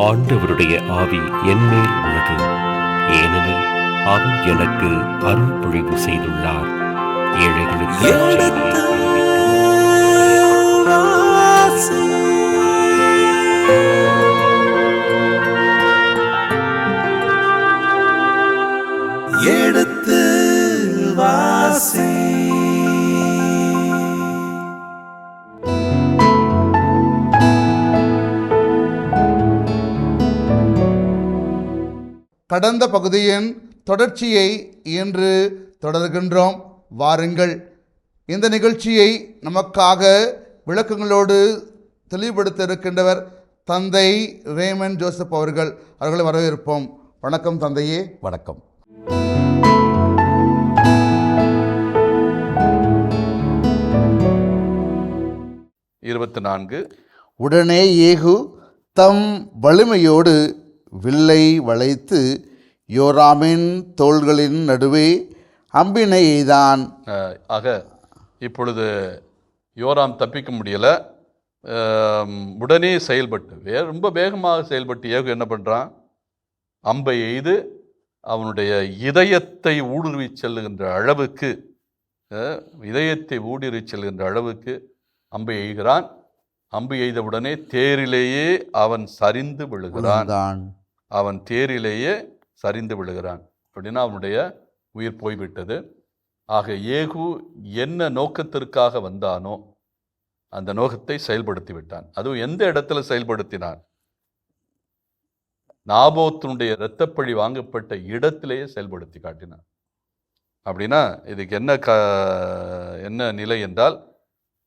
ஆண்டவருடைய ஆவி என்மேல் உள்ளது, ஏனெனில் அவர் எனக்கு அருள் பொழிவு செய்துள்ளார். ஏழைகளுக்கு எடுத்து வாசி. கடந்த பகுதியின் தொடர்ச்சியை இன்று தொடர்கின்றோம். வாருங்கள், இந்த நிகழ்ச்சியை நமக்காக விளக்கங்களோடு தெளிவுபடுத்த இருக்கின்றவர் தந்தை ரேமன் ஜோசப் அவர்களை வரவேற்போம். வணக்கம் தந்தையே. வணக்கம். உடனே ஏகு தம் வலிமையோடு வில்லை வளைத்து யோராமின் தோள்களின் நடுவே அம்பினை எய்தான். ஆக இப்பொழுது யோராம் தப்பிக்க முடியலை. உடனே செயல்பட்டு ரொம்ப வேகமாக செயல்பட்டு ஏகு என்ன பண்ணுறான், அம்பை எய்து அவனுடைய இதயத்தை ஊடுருவி செல்லுகின்ற அளவுக்கு அம்பை எய்கிறான். அம்பு எய்தவுடனே தேரிலேயே அவன் சரிந்து விழுகிறான். அப்படின்னா அவனுடைய உயிர் போய்விட்டது. ஆக ஏகு என்ன நோக்கத்திற்காக வந்தானோ அந்த நோக்கத்தை செயல்படுத்தி விட்டான். அதுவும் எந்த இடத்துல செயல்படுத்தினான்? நாபோத்தினுடைய இரத்தப்பழி வாங்கப்பட்ட இடத்திலேயே செயல்படுத்தி காட்டினான். அப்படின்னா இதுக்கு என்ன நிலை என்றால்,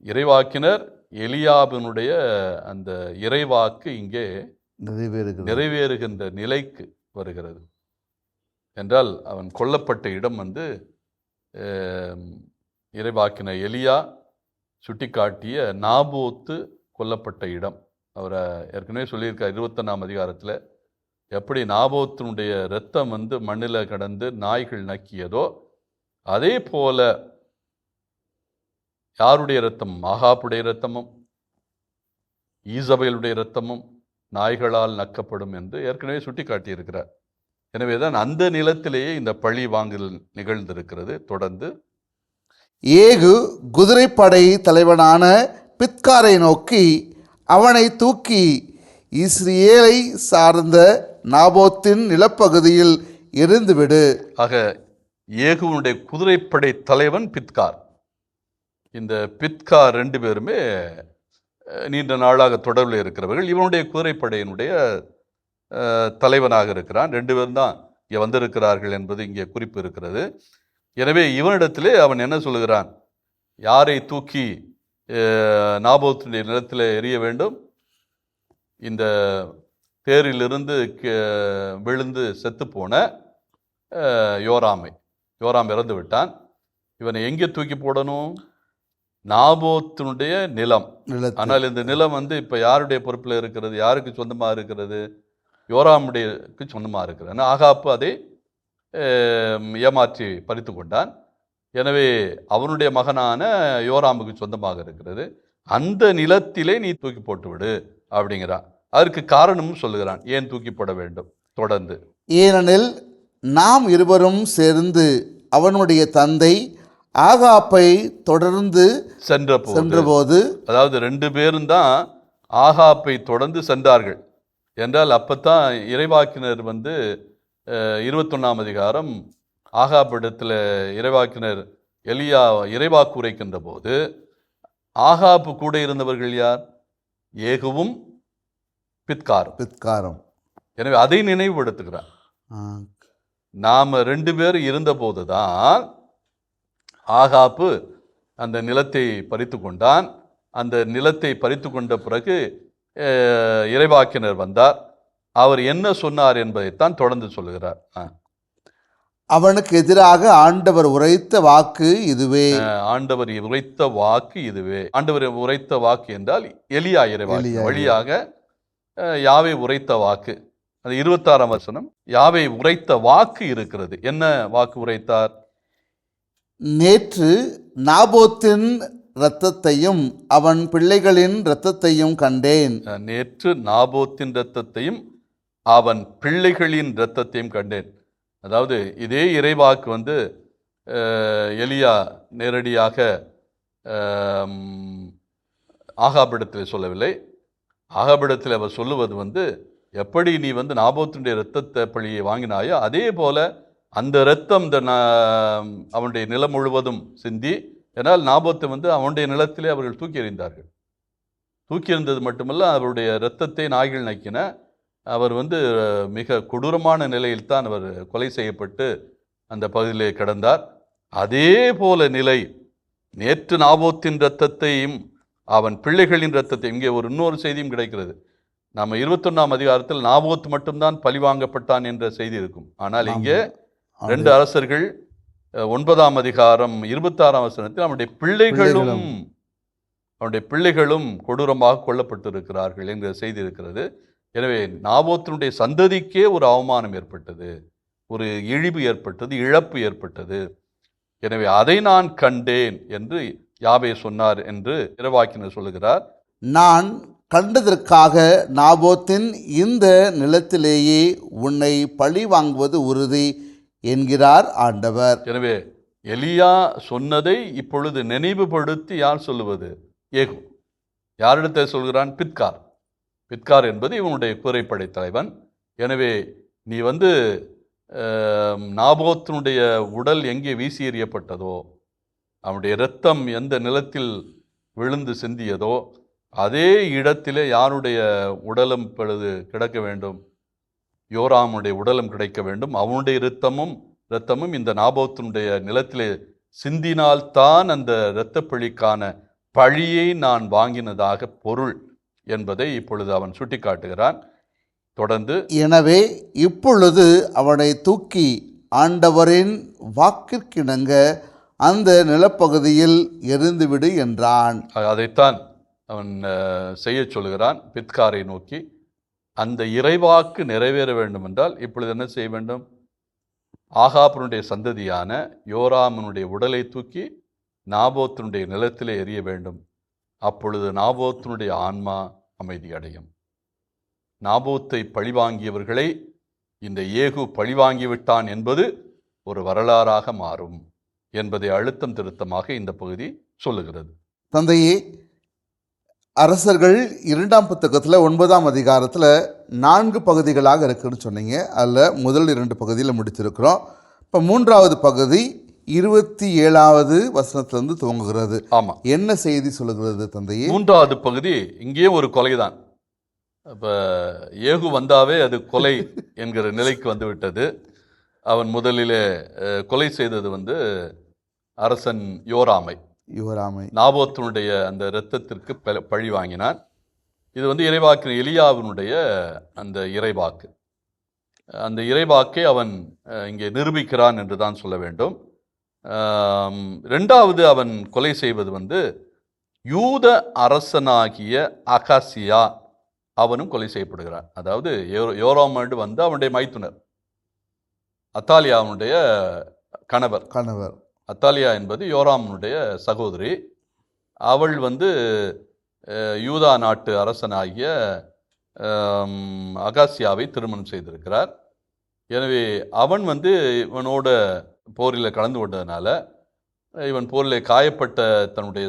இறைவாக்கினர் எலியாபினுடைய அந்த இறைவாக்கு இங்கே நிறைவேறுகின்ற நிலைக்கு வருகிறது. என்றால் அவன் கொல்லப்பட்ட இடம் இறைவாக்கினர் எலியா சுட்டிக்காட்டிய நாபோத்து கொல்லப்பட்ட இடம். அவரை ஏற்கனவே சொல்லியிருக்கார் 21ஆம் அதிகாரத்தில், எப்படி நாபோத்தினுடைய இரத்தம் மண்ணில் கடந்து நாய்கள் நக்கியதோ அதே போல யாருடைய இரத்தமும், ஆகாப்புடைய இரத்தமும் ஈசபேலுடைய இரத்தமும் நாய்களால் நக்கப்படும் என்று ஏற்கனவே சுட்டி காட்டியிருக்கிறார். எனவே தான் அந்த நிலத்திலேயே இந்த பழி வாங்கல் நிகழ்ந்திருக்கிறது. தொடர்ந்து ஏகு குதிரைப்படை தலைவனான பித்காரை நோக்கி, அவனை தூக்கி இஸ்ரேலை சார்ந்த நாபோத்தின் நிலப்பகுதியில் எரிந்துவிடு. ஆக ஏகுவனுடைய குதிரைப்படை தலைவன் பித்கார். இந்த பித்கார் 2 பேருமே நீண்ட நாளாக தொடர்பில் இருக்கிறவர்கள். இவனுடைய குதிரைப்படையினுடைய தலைவனாக இருக்கிறான். 2 பேரும் தான் இங்கே வந்திருக்கிறார்கள் என்பது இங்கே குறிப்பு இருக்கிறது. எனவே இவனிடத்திலே அவன் என்ன சொல்லுகிறான், யாரை தூக்கி நாபோத்துடைய நிலத்தில் எறிய வேண்டும்? இந்த தேரிலிருந்து விழுந்து செத்துப்போன யோராம் இறந்து விட்டான். இவனை எங்கே தூக்கி போடணும்? நாபோத்தினுடைய நிலம். ஆனால் இந்த நிலம் இப்போ யாருடைய பொறுப்பில் இருக்கிறது? யாருக்கு சொந்தமாக இருக்கிறது? யோராமுடையக்கு சொந்தமாக இருக்கிறது. ஆனால் ஆகாப்பு அதை ஏமாற்றி பறித்து கொண்டான். எனவே அவனுடைய மகனான யோராமுக்கு சொந்தமாக இருக்கிறது. அந்த நிலத்திலே நீ தூக்கி போட்டு விடு அப்படிங்கிறான். அதற்கு காரணமும் சொல்லுகிறான், ஏன் தூக்கி போட வேண்டும். தொடர்ந்து, ஏனெனில் நாம் இருவரும் சேர்ந்து அவனுடைய தந்தை ஆகாப்பை தொடர்ந்து சென்றபோது, அதாவது 2 பேரும் தான் ஆகாப்பை தொடர்ந்து சென்றார்கள் என்றால், அப்பத்தான் இறைவாக்கினர் 21ஆம் அதிகாரம் ஆகாப்பிடத்தில் இறைவாக்கினர் எலியா இறைவாக்கு உரைக்கின்ற போது ஆகாப்பு கூட இருந்தவர்கள் யார்? ஏகுவும் பித்காரும். எனவே அதை நினைவுபடுத்துகிறார். நாம் 2 பேர் இருந்த போதுதான் ஆகாப்பு அந்த நிலத்தை பறித்து கொண்டான். அந்த நிலத்தை பறித்து கொண்ட பிறகு இறைவாக்கினர் வந்தார். அவர் என்ன சொன்னார் என்பதைத்தான் தொடர்ந்து சொல்லுகிறார். அவனுக்கு எதிராக ஆண்டவர் உரைத்த வாக்கு இதுவே. ஆண்டவர் உரைத்த வாக்கு என்றால் எலியா இறைவாக்கு வழியாக யாவே உரைத்த வாக்கு. அது 26ஆம் வசனம். யாவே உரைத்த வாக்கு இருக்கிறது. என்ன வாக்கு உரைத்தார்? நேற்று நாபோத்தின் இரத்தத்தையும் அவன் பிள்ளைகளின் இரத்தத்தையும் கண்டேன். நேற்று நாபோத்தின் இரத்தத்தையும் அவன் பிள்ளைகளின் இரத்தத்தையும் கண்டேன். அதாவது இதே இறைவாக்கு வந்து எலியா நேரடியாக ஆகாபிடத்தில் சொல்லவில்லை. ஆகாபிடத்தில் அவர் சொல்லுவது வந்து, எப்படி நீ வந்து நாபோத்துடைய இரத்தத்தை பழியை வாங்கினாயோ அதே போல அந்த இரத்தம் அவனுடைய நிலம் முழுவதும் சிந்தி, ஏன்னால் நாபோத்தை வந்து அவனுடைய நிலத்திலே அவர்கள் தூக்கி எறிந்தார்கள். தூக்கி எறிந்தது மட்டுமல்ல, அவருடைய இரத்தத்தை நாய்கள் நக்கின. அவர் வந்து மிக கொடூரமான நிலையில்தான் அவர் கொலை செய்யப்பட்டு அந்த பகுதியிலே கிடந்தார். அதே போல நிலை நேற்று நாபோத்தின் இரத்தத்தையும் அவன் பிள்ளைகளின் இரத்தத்தையும், இங்கே இன்னொரு செய்தியும் கிடைக்கிறது. நம்ம 21ஆம் அதிகாரத்தில் நாபோத் மட்டும்தான் பழிவாங்கப்பட்டான் என்ற செய்தி இருக்கும். ஆனால் இங்கே 2 அரசர்கள் 9ஆம் அதிகாரம் 26ஆம் வசனத்தில் அவனுடைய பிள்ளைகளும் கொடூரமாக கொல்லப்பட்டிருக்கிறார்கள் என்கிற செய்தி இருக்கிறது. எனவே நாபோத்தினுடைய சந்ததிக்கே ஒரு அவமானம் ஏற்பட்டது, ஒரு இழிவு ஏற்பட்டது, இழப்பு ஏற்பட்டது. எனவே அதை நான் கண்டேன் என்று யாவே சொன்னார் என்று இறைவாக்கினர் சொல்லுகிறார். நான் கண்டதற்காக நாபோத்தின் இந்த நிலத்திலேயே உன்னை பழி வாங்குவது உறுதி என்கிறார் ஆண்டவர். எனவே எலியா சொன்னதை இப்பொழுது நினைவுபடுத்தி யார் சொல்லுவது? ஏகு. யாரிடத்தை சொல்கிறான்? பித்கார் என்பது இவனுடைய கூரைப்படை தலைவன். எனவே நீ வந்து நாபோத்தினுடைய உடல் எங்கே வீசி எறியப்பட்டதோ, அவனுடைய இரத்தம் எந்த நிலத்தில் விழுந்து சிந்தியதோ அதே இடத்திலே யாருடைய உடலும் பொழுது கிடக்க வேண்டும்? யோராமுடைய உடலும் கிடைக்க வேண்டும். அவனுடைய இரத்தமும் இந்த நாபோத்தினுடைய நிலத்திலே சிந்தினால்தான் அந்த இரத்தப்பழிக்கான பழியை நான் வாங்கினதாக பொருள் என்பதை இப்பொழுது அவன் சுட்டிக்காட்டுகிறான். தொடர்ந்து, எனவே இப்பொழுது அவனை தூக்கி ஆண்டவரின் வாக்கிற்கிணங்க அந்த நிலப்பகுதியில் எரிந்துவிடு என்றான். அதைத்தான் அவன் செய்ய சொல்கிறான் பித்காரை நோக்கி. அந்த இறைவாக்கு நிறைவேற வேண்டும் என்றால் இப்பொழுது என்ன செய்ய வேண்டும்? ஆகாபனுடைய சந்ததியான யோராமனுடைய உடலை தூக்கி நாபோத்தினுடைய நிலத்திலே எறிய வேண்டும். அப்பொழுது நாபோத்தினுடைய ஆன்மா அமைதி அடையும். நாபோத்தை பழிவாங்கியவர்களை இந்த ஏகு பழிவாங்கிவிட்டான் என்பது ஒரு வரலாறாக மாறும் என்பதை அழுத்தம் திருத்தமாக இந்த பகுதி சொல்லுகிறது. தந்தையே, அரசர்கள் 2ஆம் புத்தகத்தில் 9ஆம் அதிகாரத்தில் 4 பகுதிகளாக இருக்குன்னு சொன்னீங்க. அதில் முதல் 2 பகுதியில் முடிச்சிருக்கிறோம். இப்போ 3வது பகுதி 27வது வசனத்திலிருந்து துவங்குகிறது. ஆமாம், என்ன செய்தி சொல்லுகிறது தந்தையே? 3வது பகுதி இங்கேயும் ஒரு கொலைதான். இப்போ ஏகு வந்தாவே அது கொலை என்கிற நிலைக்கு வந்து விட்டது. அவன் முதலிலே கொலை செய்தது வந்து அரசன் யோராமை. நாபோத்தினுடைய அந்த இரத்தத்திற்கு பழி வாங்கினான். இது வந்து இறைவாக்கு எலியாவினுடைய அந்த இறைவாக்கு. அந்த இறைவாக்கை அவன் இங்கே நிரூபிக்கிறான் என்று தான் சொல்ல வேண்டும். 2வது அவன் கொலை செய்வது வந்து யூத அரசனாகிய அகாசியா, அவனும் கொலை செய்யப்படுகிறான். அதாவது யோராமோடு வந்து அவனுடைய மைத்துனர் அத்தாலியாவுடைய கணவர். அத்தாலியா என்பது யோராமனுடைய சகோதரி. அவள் வந்து யூதா நாட்டு அரசனாகிய அகாசியாவை திருமணம் செய்திருக்கிறார். எனவே அவன் வந்து இவனோட போரில் கலந்து கொண்டதுனால இவன் போரில் காயப்பட்ட தன்னுடைய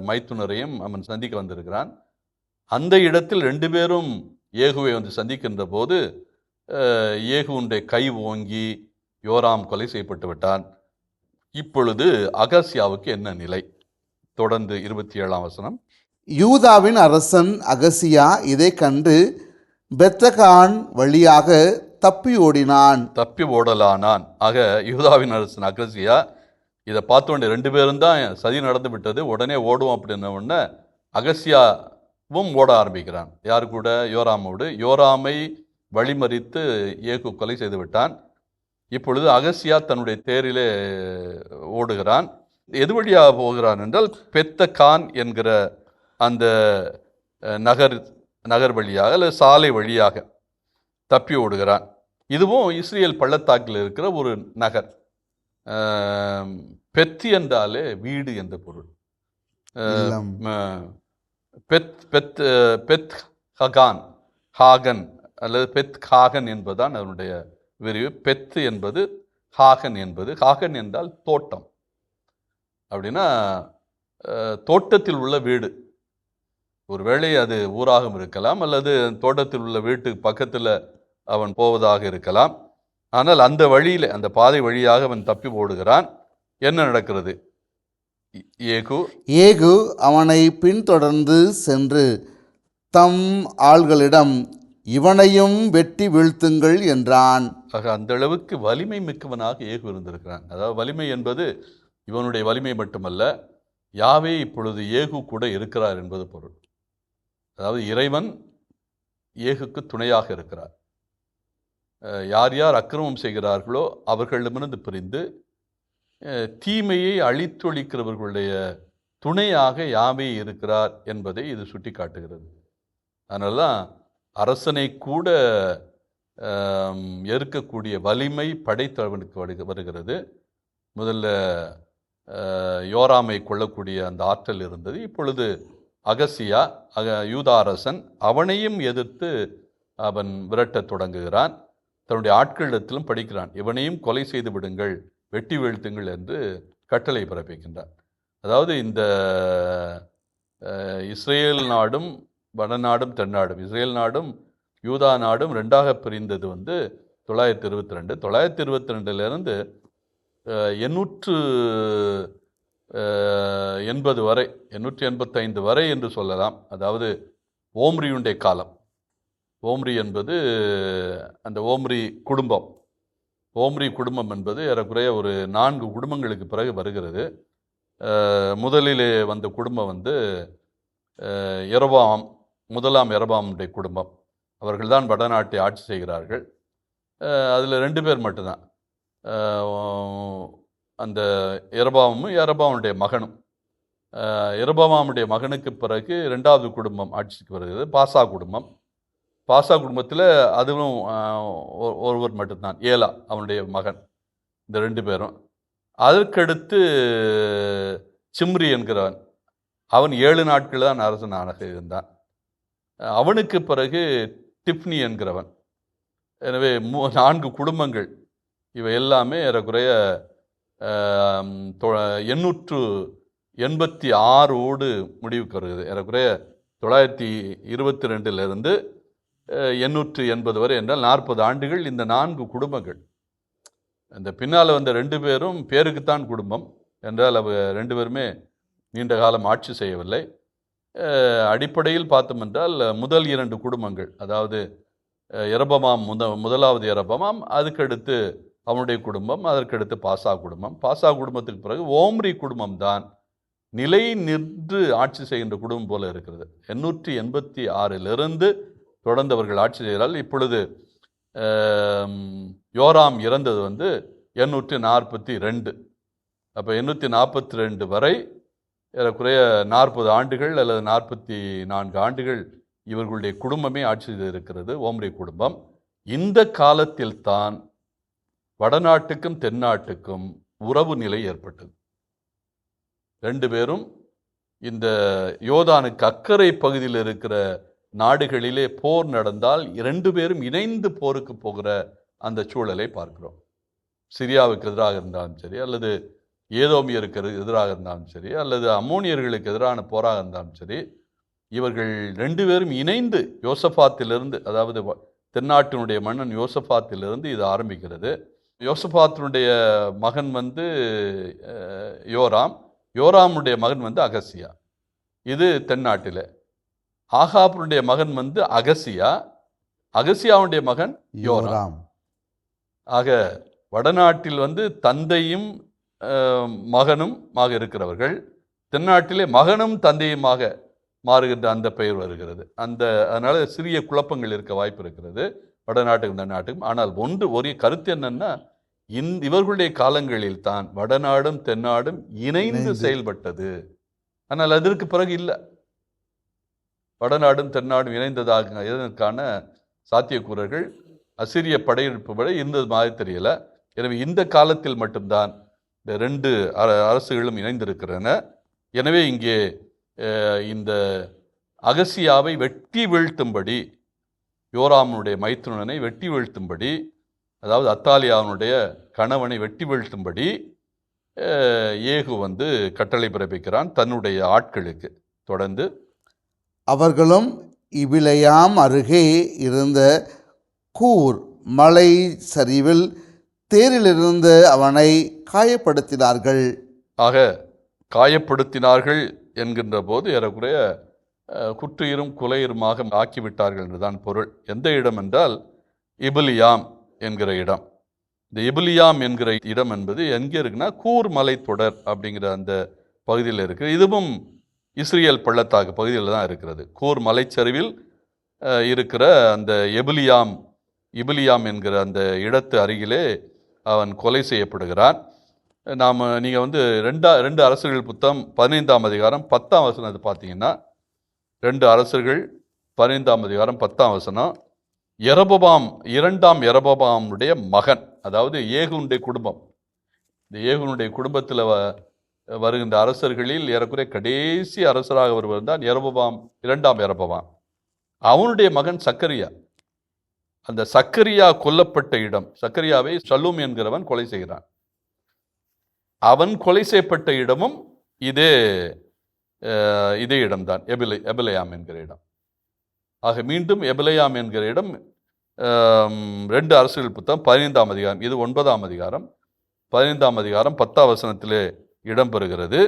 மைத்துனரையும் அவன் சந்திக்க வந்திருக்கிறான். அந்த இடத்தில் 2 பேரும் ஏகுவை வந்து சந்திக்கின்ற போது ஏகுவுடைய கை ஓங்கி யோராம் கொலை செய்யப்பட்டு விட்டான். இப்பொழுது அகசியாவுக்கு என்ன நிலை? தொடர்ந்து 27ஆம் வசனம். யூதாவின் அரசன் அகசியா இதை கண்டு பெத்தகான் வழியாக தப்பி ஓடலானான். ஆக யூதாவின் அரசன் அகசியா இதை பார்த்தோன்னே 2 பேரும் தான் சதி நடந்து விட்டது, உடனே ஓடுவோம் அப்படின்ன உடனே அகசியாவும் ஓட ஆரம்பிக்கிறான். யார் கூட? யோராமோடு. யோராமை வழிமறித்து ஏகு கொலை செய்து விட்டான். இப்பொழுது அகசியா தன்னுடைய தேரிலே ஓடுகிறான். எது வழியாக போகிறான் என்றால் பெத்தகான் என்கிற அந்த நகர் வழியாக அல்லது சாலை வழியாக தப்பி ஓடுகிறான். இதுவும் இஸ்ரேல் பள்ளத்தாக்கில் இருக்கிற ஒரு நகர். பெத் என்றாலே வீடு என்ற பொருள். பெத் ஹாகன் அல்லது பெத் ஹாகன் என்பதுதான் அதனுடைய விரிவு. பெத்து என்பது, ஹாகன் என்பது. ஹாகன் என்றால் தோட்டம். அப்படின்னா தோட்டத்தில் உள்ள வீடு. ஒருவேளை அது ஊராகவும் இருக்கலாம், அல்லது தோட்டத்தில் உள்ள வீட்டுக்கு பக்கத்தில் அவன் போவதாக இருக்கலாம். ஆனால் அந்த வழியில், அந்த பாதை வழியாக அவன் தப்பி ஓடுகிறான். என்ன நடக்கிறது? ஏகு அவனை பின்தொடர்ந்து சென்று தம் ஆள்களிடம் இவனையும் வெட்டி வீழ்த்துங்கள் என்றான். ஆக அந்த அளவுக்கு வலிமை மிக்கவனாக ஏகு இருந்திருக்கிறான். அதாவது வலிமை என்பது இவனுடைய வலிமை மட்டுமல்ல, யாவே இப்பொழுது ஏகு கூட இருக்கிறார் என்பது பொருள். அதாவது இறைவன் ஏகுக்கு துணையாக இருக்கிறார். யார் யார் அக்கிரமம் செய்கிறார்களோ அவர்களிடமிருந்து பிரிந்து தீமையை அழித்தொழிக்கிறவர்களுடைய துணையாக யாவே இருக்கிறார் என்பதை இது சுட்டி காட்டுகிறது. அதனால தான் அரசனை கூட எதிர்க்கக்கூடிய வலிமை படைத்தவனுக்கு வருகிறது. முதல்ல யோராமை கொள்ளக்கூடிய அந்த ஆற்றல் இருந்தது. இப்பொழுது அகசியா, யூதா அரசன், அவனையும் எதிர்த்து அவன் விரட்டத் தொடங்குகிறான். தன்னுடைய ஆட்களிடத்திலும் படிக்கிறான். இவனையும் கொலை செய்து விடுங்கள், வெட்டி வீழ்த்துங்கள் என்று கட்டளை பிறப்பிக்கின்றான். அதாவது இந்த இஸ்ரேல் நாடும் வடநாடும் தென்னாடும், இஸ்ரேல் நாடும் யூதா நாடும் ரெண்டாக பிரிந்தது 922. 922 880 வரை, 885 வரை என்று சொல்லலாம். அதாவது ஓம்ரியுடைய காலம். ஓம்ரி என்பது அந்த ஓம்ரி குடும்பம். ஓம்ரி குடும்பம் என்பது ஏறக்குறைய ஒரு 4 குடும்பங்களுக்கு பிறகு வருகிறது. முதலிலே வந்த குடும்பம் யெரொபெயாம், முதலாம் யெரொபெயாமுடைய குடும்பம். அவர்கள்தான் வடநாட்டை ஆட்சி செய்கிறார்கள். அதில் 2 பேர் மட்டும்தான், அந்த யெரொபெயாமும் யெரொபெயாமுடைய மகனும். யெரொபெயாமுடைய மகனுக்கு பிறகு 2வது குடும்பம் ஆட்சிக்கு வருகிறது, பாசா குடும்பம். பாசா குடும்பத்தில் அதுவும் ஒருவர் மட்டும்தான், ஏலா, அவனுடைய மகன். இந்த 2 பேரும். அதற்கடுத்து சிம்ரி என்கிறவன், அவன் 7 நாட்கள் தான் அரசனாக இருந்தான். அவனுக்கு பிறகு டிப்னி என்கிறவன். எனவே 4 குடும்பங்கள். இவை எல்லாமே ஏறக்குறைய 886 முடிவுக்கு வருகிறது. ஏறக்குறைய 922 880 வரை என்றால் 40 ஆண்டுகள் இந்த 4 குடும்பங்கள். இந்த பின்னால் வந்த 2 பேரும் பேருக்குத்தான் குடும்பம் என்றால் அவ 2 பேருமே நீண்ட காலம் ஆட்சி செய்யவில்லை. அடிப்படையில் பார்த்தோம் என்றால் முதல் 2 குடும்பங்கள், அதாவது யெரொபெயாம், முதலாவது யெரொபெயாம், அதுக்கடுத்து அவனுடைய குடும்பம், அதற்கடுத்து பாசா குடும்பம். பாசா குடும்பத்துக்கு பிறகு ஓம்ரி குடும்பம் தான் நிலை நின்று ஆட்சி செய்கின்ற குடும்பம் போல இருக்கிறது. 886 தொடர்ந்தவர்கள் ஆட்சி செய்கிறார்கள். இப்பொழுது யோராம் இறந்தது 842. அப்போ 842 வரை ஏறக்குறைய 40 ஆண்டுகள் அல்லது 44 ஆண்டுகள் இவர்களுடைய குடும்பமே ஆட்சி செய்திருக்கிறது, ஓம்ரி குடும்பம். இந்த காலத்தில் தான் வடநாட்டுக்கும் தென்னாட்டுக்கும் உறவு நிலை ஏற்பட்டது. 2 பேரும் இந்த யோர்தானுக்கு அக்கறை பகுதியில் இருக்கிற நாடுகளிலே போர் நடந்தால் 2 பேரும் இணைந்து போருக்கு போகிற அந்த சூழலை பார்க்கிறோம். சிரியாவுக்கு எதிராக இருந்தாலும் சரி, அல்லது ஏதோமியருக்கு எதிராக இருந்தாலும் சரி, அல்லது அம்மோனியர்களுக்கு எதிரான போராக இருந்தாலும் சரி, இவர்கள் 2 பேரும் இணைந்து யோசபாத்திலிருந்து, அதாவது தென்னாட்டினுடைய மன்னன் யோசபாத்திலிருந்து இது ஆரம்பிக்கிறது. யோசபாத்தினுடைய மகன் யோராம், யோராமுடைய மகன் அகசியா. இது தென்னாட்டில். ஆகாபுடைய மகன் அகசியா, அகசியாவுடைய மகன் யோராம். ஆக வடநாட்டில் தந்தையும் மகனும் இருக்கிறவர்கள், தென்னாட்டிலே மகனும் தந்தையுமாக மாறுகின்ற அந்த பெயர் வருகிறது. அதனால சிறிய குழப்பங்கள் இருக்க வாய்ப்பு இருக்கிறது வடநாட்டுக்கும் தென்னாட்டுக்கும். ஆனால் ஒரே கருத்து என்னன்னா, இவர்களுடைய காலங்களில் தான் வடநாடும் தென்னாடும் இணைந்து செயல்பட்டது. ஆனால் அதற்கு பிறகு இல்லை. வடநாடும் தென்னாடும் இணைந்ததாக இதற்கான சாத்தியக்கூறுகள் அசிரிய படையெடுப்பு விட இருந்தது மாதிரி தெரியல. எனவே இந்த காலத்தில் மட்டும்தான் இந்த 2 அரசுகளும் இணைந்திருக்கிறன. எனவே இங்கே இந்த அகசியாவை வெட்டி வீழ்த்தும்படி யோராமுடைய மைத்துனனை வெட்டி வீழ்த்தும்படி, அதாவது அத்தாலியாவுடைய கணவனை வெட்டி வீழ்த்தும்படி ஏகு வந்து கட்டளை பிறப்பிக்கிறான் தன்னுடைய ஆட்களுக்கு. தொடர்ந்து அவர்களும் இபிலயாம் அருகே இருந்த கூர் மலை சரிவில் தேரிலிருந்து அவனை காயப்படுத்தினார்கள். ஆக காயப்படுத்தினார்கள் என்கின்ற போது ஏறக்குறைய குற்றுயிரும் குலையுருமாக ஆக்கிவிட்டார்கள் என்றுதான் பொருள். எந்த இடம் என்றால் இபிலியாம் என்கிற இடம். இந்த இபிலியாம் என்கிற இடம் என்பது எங்கே இருக்குன்னா கூர் மலை தொடர் அப்படிங்கிற அந்த பகுதியில் இருக்குது. இதுவும் இஸ்ரேல் பள்ளத்தாக்கு பகுதியில் தான் இருக்கிறது. கூர் மலைச்சரிவில் இருக்கிற அந்த இபிலியாம் என்கிற அந்த இடத்து அருகிலே அவன் கொலை செய்யப்படுகிறான். நீங்கள் வந்து ரெண்டு அரசர்கள் புத்தகம் 15ஆம் அதிகாரம் 10ஆம் வசனத்தை பார்த்தீங்கன்னா, 2 அரசர்கள் 15ஆம் அதிகாரம் 10ஆம் வசனம், இரண்டாம் யெரொபெயாமுடைய மகன், அதாவது ஏகுனுடைய குடும்பம். இந்த ஏகுனுடைய குடும்பத்தில் வருகின்ற அரசர்களில் ஏறக்குறைய கடைசி அரசராக வருவர் தான் இரண்டாம் யெரொபெயாம். அவனுடைய மகன் சக்கரியா. அந்த சக்கரியா கொல்லப்பட்ட இடம், சக்கரியாவை ஷல்லூம் என்கிறவன் கொலை செய்கிறான். அவன் கொலை செய்யப்பட்ட இடமும் இதே இடம்தான், எபிலயாம் என்கிற இடம். ஆக மீண்டும் எபிலயாம் என்கிற இடம் 2 அரசர்கள் புத்தகம் 15ஆம் அதிகாரம், இது 9ஆம் அதிகாரம், 15ஆம் அதிகாரம் 10ஆம் வசனத்திலே இடம்பெறுகிறது.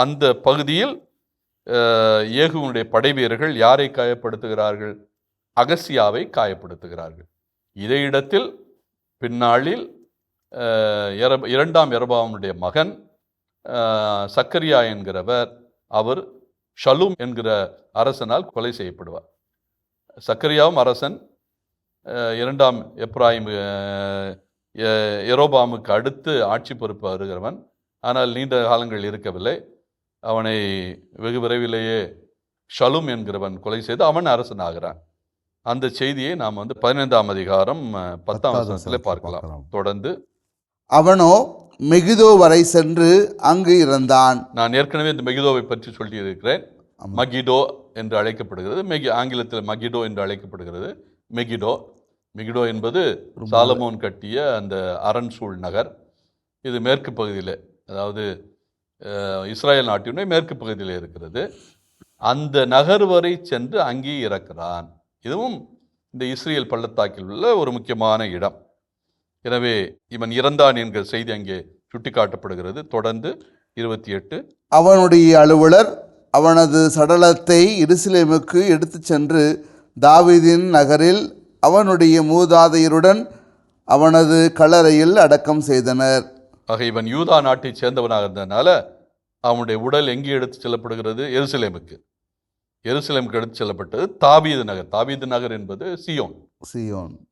அந்த பகுதியில் ஏகுனுடைய படை வீரர்கள் யாரை காயப்படுத்துகிறார்கள்? அகசியாவை காயப்படுத்துகிறார்கள். இதே இடத்தில் பின்னாளில் இரண்டாம் யெரொபெயாமுடைய மகன் சக்கரியா என்கிறவர், அவர் ஷல்லூம் என்கிற அரசனால் கொலை செய்யப்படுவார். சக்கரியாவும் அரசன், இரண்டாம் யெரொபெயாமுக்கு அடுத்து ஆட்சி பொறுப்பு வருகிறவன். ஆனால் நீண்ட காலங்கள் இருக்கவில்லை. அவனை வெகு விரைவிலேயே ஷல்லூம் என்கிறவன் கொலை செய்து அவன் அரசன் ஆகிறான். அந்த செய்தியை நாம் வந்து 15ஆம் அதிகாரம் 10ஆம் வசனத்திலே பார்க்கலாம். தொடர்ந்து அவனோ மெகிதோ வரை சென்று அங்கு இறந்தான். நான் ஏற்கனவே இந்த மெகிதோவை பற்றி சொல்லியிருக்கிறேன். மகிடோ என்று அழைக்கப்படுகிறது. ஆங்கிலத்தில் மகிடோ என்று அழைக்கப்படுகிறது. மெகிடோ என்பது சாலமோன் கட்டிய அந்த அரண்சூழ் நகர். இது மேற்கு பகுதியில், அதாவது இஸ்ரேல் நாட்டினுடைய மேற்கு பகுதியில் இருக்கிறது. அந்த நகர் வரை சென்று அங்கே இறக்கிறான். இதுவும் இந்த இஸ்ரேல் பள்ளத்தாக்கில் உள்ள ஒரு முக்கியமான இடம். எனவே இவன் இறந்தான் என்கிற செய்தி அங்கே சுட்டிக்காட்டப்படுகிறது. தொடர்ந்து 28, அவனுடைய அலுவலர் அவனது சடலத்தை எருசலேமுக்கு எடுத்துச் சென்று தாவீதின் நகரில் அவனுடைய மூதாதையருடன் அவனது கல்லறையில் அடக்கம் செய்தனர். ஆக இவன் யூதா நாட்டைச் சேர்ந்தவனாக இருந்ததுனால அவனுடைய உடல் எங்கே எடுத்து செல்லப்படுகிறது? எருசலேமுக்கு எடுத்து செல்லப்பட்டது. தாவீது நகர் என்பது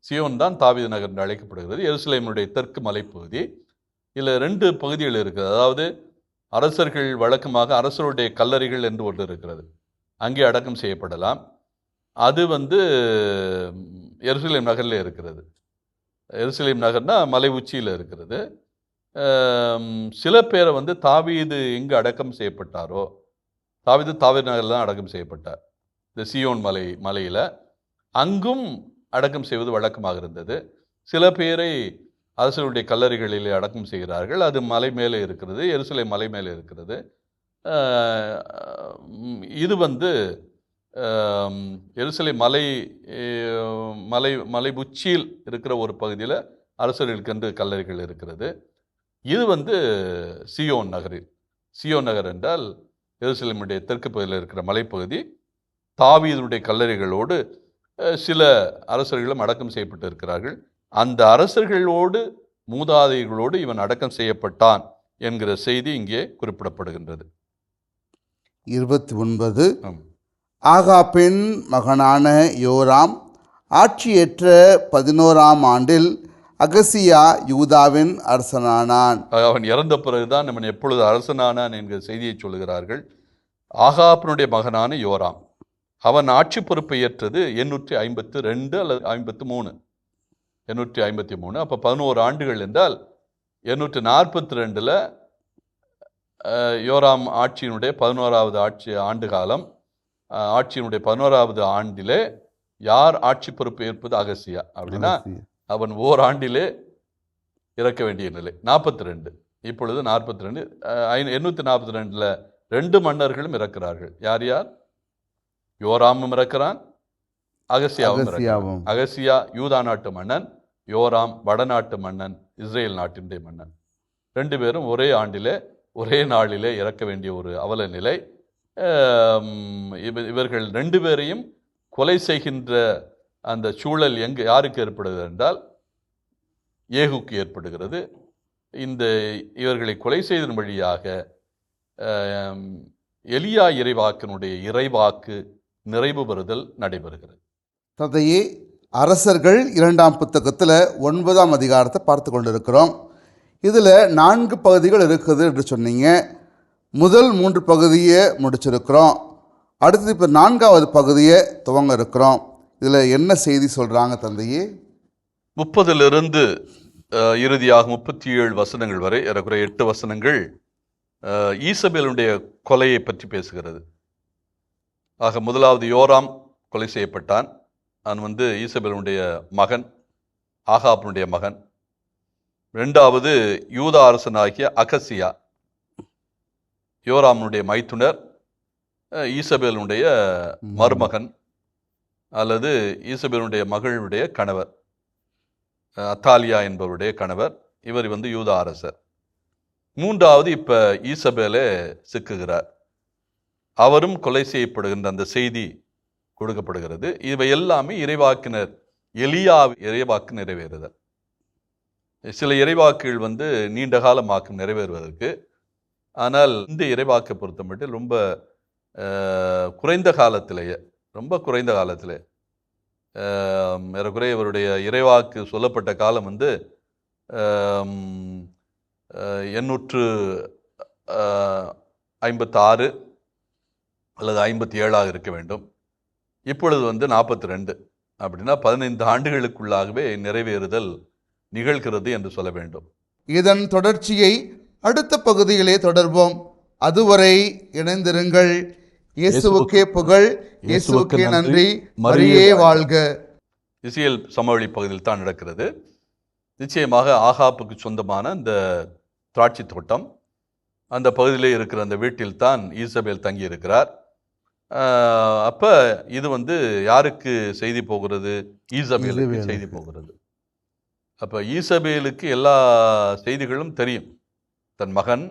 சியோன் தான் தாவீது நகர் என்று அழைக்கப்படுகிறது. எருசலேமுடைய தெற்கு மலைப்பகுதி. இதில் 2 பகுதிகள் இருக்குது. அதாவது அரசர்கள் வழக்கமாக அரசருடைய கல்லறைகள் என்று ஒன்று இருக்கிறது, அங்கே அடக்கம் செய்யப்படலாம். அது வந்து எருசலேம் நகரில் இருக்கிறது. எருசலேம் நகர்னா மலை உச்சியில் இருக்கிறது. சில பேரை வந்து தாவீது எங்கு அடக்கம் செய்யப்பட்டாரோ, தாவீது நகரில் தான் அடக்கம் செய்யப்பட்டார். இந்த சியோன் மலையில் அங்கும் அடக்கம் செய்வது வழக்கமாக இருந்தது. சில பேரை அரசருடைய கல்லறைகளிலே அடக்கம் செய்கிறார்கள். அது மலை மேலே இருக்கிறது, எருசலேம் மலை மேலே இருக்கிறது. இது வந்து எருசலேம் மலை உச்சியில் இருக்கிற ஒரு பகுதியில் அரசர்களுக்கென்று கல்லறைகள் இருக்கிறது. இது வந்து சியோன் நகர் என்றால் எருசலேமுடைய தெற்கு பகுதியில் இருக்கிற மலைப்பகுதி. தாவீதுடைய கல்லறைகளோடு சில அரசர்களும் அடக்கம் செய்யப்பட்டு இருக்கிறார்கள். அந்த அரசர்களோடு மூதாதைகளோடு இவன் அடக்கம் செய்யப்பட்டான் என்கிற செய்தி இங்கே குறிப்பிடப்படுகின்றது. 29, ஆகாபின் மகனான யோராம் ஆட்சியேற்ற 11ஆம் ஆண்டில் அகசியா யூதாவின் அரசனானான். அவன் இறந்த பிறகுதான் அவன் எப்பொழுது அரசனானான் என்கிற செய்தியை சொல்லுகிறார்கள். ஆகாபினுடைய மகனான யோராம், அவன் ஆட்சி பொறுப்பை ஏற்றது 852 அல்லது 853. அப்போ 11 ஆண்டுகள் என்றால் 842 யோராம் ஆட்சியினுடைய 11வது ஆண்டு காலம். ஆட்சியினுடைய 11வது ஆண்டிலே யார் ஆட்சி பொறுப்பு ஏற்பது? அகசியா. அப்படின்னா அவன் ஓராண்டிலே இறக்க வேண்டிய நிலை. 42. இப்பொழுது 42. 842 2 மன்னர்களும் இறக்கிறார்கள். யார் யார்? யோராமும் இறக்கிறான், அகசியாவும் இறக்கிறான். அகசியா யூதா நாட்டு மன்னன், யோராம் வடநாட்டு மன்னன், இஸ்ரேல் நாட்டினுடைய மன்னன். 2 பேரும் ஒரே ஆண்டிலே ஒரே நாளிலே இறக்க வேண்டிய ஒரு அவல நிலை. இவர்கள் 2 பேரையும் கொலை செய்கின்ற அந்த சூழல் யாருக்கு ஏற்படுகிறது என்றால் ஏகுக்கு ஏற்படுகிறது. இவர்களை கொலை செய்ததன் வழியாக எலியா இறைவாக்கினுடைய இறைவாக்கு நிறைவு பெறுதல் நடைபெறுகிறது. தந்தையே, அரசர்கள் 2ஆம் புத்தகத்தில் 9ஆம் அதிகாரத்தை பார்த்து கொண்டிருக்கிறோம். இதில் 4 பகுதிகள் இருக்குது என்று சொன்னீங்க. முதல் 3 பகுதியை முடிச்சிருக்கிறோம். அடுத்தது இப்போ 4வது பகுதியை துவங்க இருக்கிறோம். இதில் என்ன செய்தி சொல்கிறாங்க தந்தையே? 30லிருந்து இறுதியாக 37 வசனங்கள் வரை, ஏறக்குறைய 8 வசனங்கள் ஈசபேலுடைய கொலையை பற்றி பேசுகிறது. ஆக முதலாவது யோராம் கொலை செய்யப்பட்டான். அவன் ஈசபேலுடைய மகன், ஆகாபனுடைய மகன். 2வது யூதா அரசனாகிய அகசியா, யோராமுடைய மைத்துனர், ஈசபேலுடைய மருமகன் அல்லது ஈசபேலுடைய மகளுடைய கணவர், அத்தாலியா என்பவருடைய கணவர். இவர் யூதா அரசர். 3வது இப்ப ஈசபேலே சிக்குகிறார். அவரும் கொலை செய்யப்படுகின்ற அந்த செய்தி கொடுக்கப்படுகிறது. இவை எல்லாமே இறைவாக்கினர் எலியா இறைவாக்கு நிறைவேறுதல். சில இறைவாக்குகள் நீண்ட காலமாக்கும் நிறைவேறுவதற்கு. ஆனால் இந்த இறைவாக்கை பொறுத்த மட்டும் ரொம்ப குறைந்த காலத்திலேயே ஏறக்குறைய இவருடைய இறைவாக்கு சொல்லப்பட்ட காலம் 856 அல்லது 57 இருக்க வேண்டும். இப்பொழுது 42. அப்படின்னா 15 ஆண்டுகளுக்குள்ளாகவே நிறைவேறுதல் நிகழ்கிறது என்று சொல்ல வேண்டும். இதன் தொடர்ச்சியை அடுத்த பகுதியிலே தொடர்வோம். அதுவரை இணைந்திருங்கள். இயேசுவுக்கே புகழ், இயேசுவுக்கே நன்றி, மரியே வாழ்க. இஸ்ரேல் சமவெளி பகுதியில் தான் நடக்கிறது. நிச்சயமாக ஆகாப்புக்கு சொந்தமான அந்த திராட்சை தோட்டம், அந்த பகுதியிலே இருக்கிற அந்த வீட்டில் தான் ஈசபேல் தங்கி இருக்கிறார். அப்போ இது யாருக்கு செய்தி போகிறது? ஈசபேலுக்கு செய்தி போகிறது. அப்போ ஈசபேலுக்கு எல்லா செய்திகளும் தெரியும். தன் மகன்